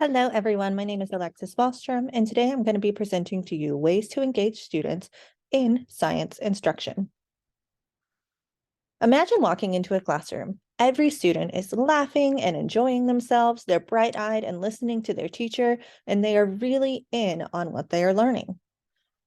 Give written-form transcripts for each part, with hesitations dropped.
Hello, everyone. My name is Alexis Wahlstrom, and today I'm going to be presenting to you ways to engage students in science instruction. Imagine walking into a classroom. Every student is laughing and enjoying themselves. They're bright-eyed and listening to their teacher, and they are really in on what they are learning.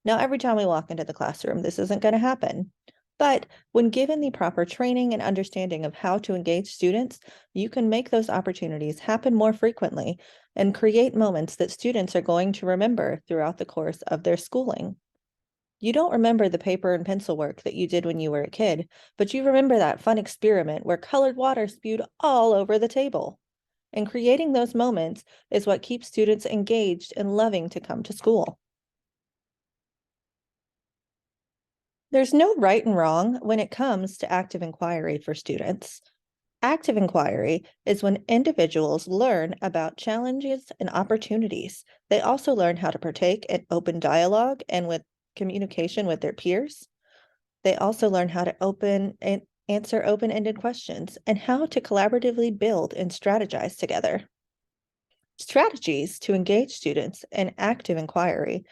Now, every time we walk into the classroom, this isn't going to happen. But when given the proper training and understanding of how to engage students, you can make those opportunities happen more frequently and create moments that students are going to remember throughout the course of their schooling. You don't remember the paper and pencil work that you did when you were a kid, but you remember that fun experiment where colored water spewed all over the table. And creating those moments is what keeps students engaged and loving to come to school. There's no right and wrong when it comes to active inquiry for students. Active inquiry is when individuals learn about challenges and opportunities. They also learn how to partake in open dialogue and with communication with their peers. They also learn how to open and answer open-ended questions and how to collaboratively build and strategize together. Strategies to engage students in active inquiry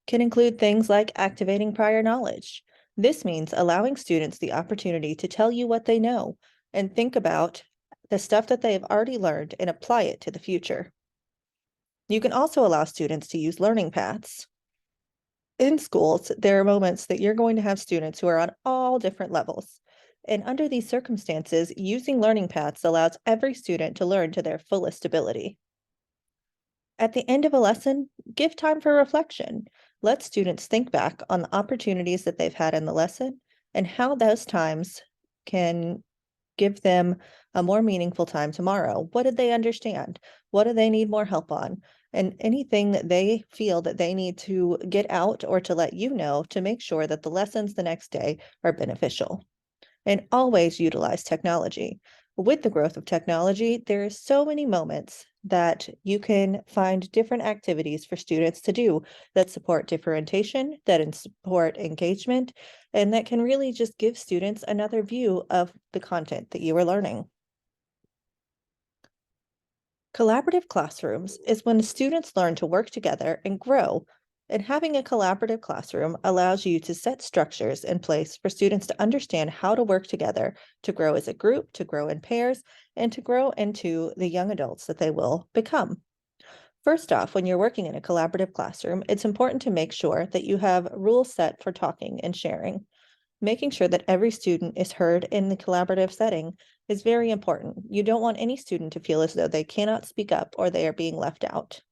can include things like activating prior knowledge. This means allowing students the opportunity to tell you what they know and think about the stuff that they have already learned and apply it to the future. You can also allow students to use learning paths. In schools, there are moments that you're going to have students who are on all different levels. And under these circumstances, using learning paths allows every student to learn to their fullest ability. At the end of a lesson, give time for reflection. Let students think back on the opportunities that they've had in the lesson and how those times can give them a more meaningful time tomorrow. What did they understand? What do they need more help on? And anything that they feel that they need to get out or to let you know to make sure that the lessons the next day are beneficial. And always utilize technology. With the growth of technology, there are so many moments that you can find different activities for students to do that support differentiation, that support engagement, and that can really just give students another view of the content that you are learning. Collaborative classrooms is when students learn to work together and grow. And having a collaborative classroom allows you to set structures in place for students to understand how to work together, to grow as a group, to grow in pairs, and to grow into the young adults that they will become. First off, when you're working in a collaborative classroom, it's important to make sure that you have rules set for talking and sharing. Making sure that every student is heard in the collaborative setting is very important. You don't want any student to feel as though they cannot speak up or they are being left out.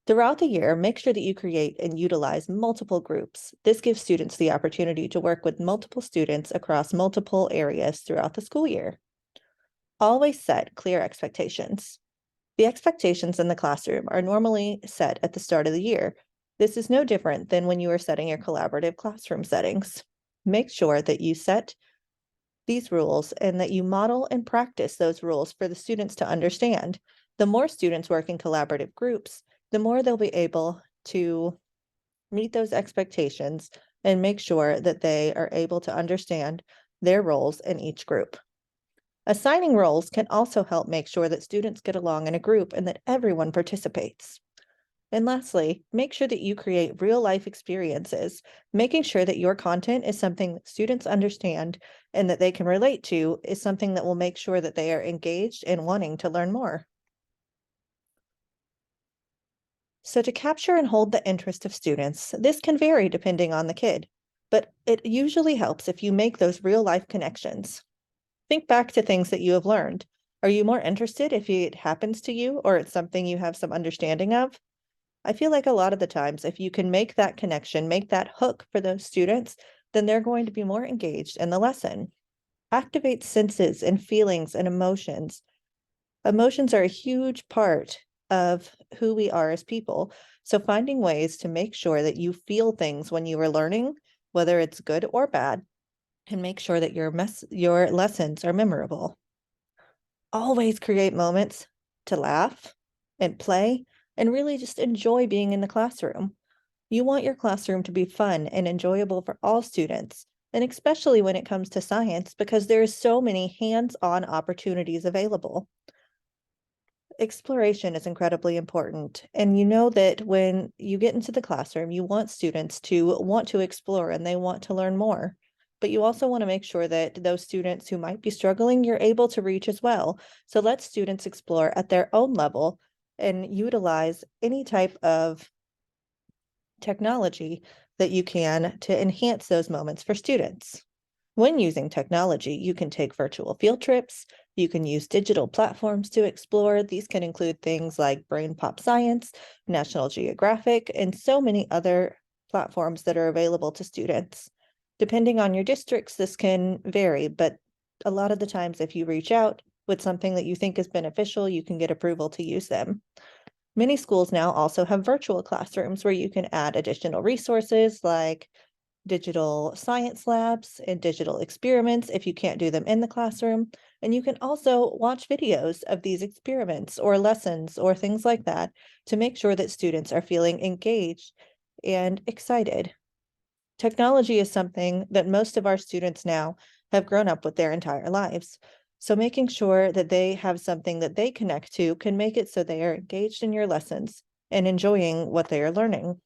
Throughout the year, make sure that you create and utilize multiple groups. This gives students the opportunity to work with multiple students across multiple areas throughout the school year. Always set clear expectations. The expectations in the classroom are normally set at the start of the year. This is no different than when you are setting your collaborative classroom settings. Make sure that you set these rules and that you model and practice those rules for the students to understand. The more students work in collaborative groups, the more they'll be able to meet those expectations and make sure that they are able to understand their roles in each group. Assigning roles can also help make sure that students get along in a group and that everyone participates. And lastly, make sure that you create real life experiences, making sure that your content is something that students understand and that they can relate to is something that will make sure that they are engaged and wanting to learn more. So to capture and hold the interest of students, this can vary depending on the kid, but it usually helps if you make those real life connections. Think back to things that you have learned. Are you more interested if it happens to you or it's something you have some understanding of? I feel like a lot of the times, if you can make that connection, make that hook for those students, then they're going to be more engaged in the lesson. Activate senses and feelings and emotions. Emotions are a huge part of who we are as people. So finding ways to make sure that you feel things when you are learning, whether it's good or bad, and make sure that your lessons are memorable. Always create moments to laugh and play and really just enjoy being in the classroom. You want your classroom to be fun and enjoyable for all students, and especially when it comes to science, because there are so many hands-on opportunities available. Exploration is incredibly important. And you know that when you get into the classroom, you want students to want to explore and they want to learn more. But you also want to make sure that those students who might be struggling, you're able to reach as well. So let students explore at their own level and utilize any type of technology that you can to enhance those moments for students. When using technology, you can take virtual field trips, you can use digital platforms to explore. These can include things like Brain Pop Science, National Geographic, and so many other platforms that are available to students. Depending on your districts, this can vary, but a lot of the times, if you reach out with something that you think is beneficial, you can get approval to use them. Many schools now also have virtual classrooms where you can add additional resources like digital science labs and digital experiments if you can't do them in the classroom. And you can also watch videos of these experiments or lessons or things like that to make sure that students are feeling engaged and excited. Technology is something that most of our students now have grown up with their entire lives. So making sure that they have something that they connect to can make it so they are engaged in your lessons and enjoying what they are learning.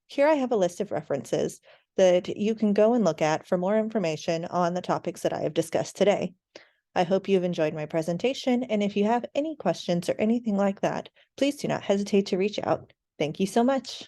Here I have a list of references that you can go and look at for more information on the topics that I have discussed today. I hope you've enjoyed my presentation, and if you have any questions or anything like that, please do not hesitate to reach out. Thank you so much.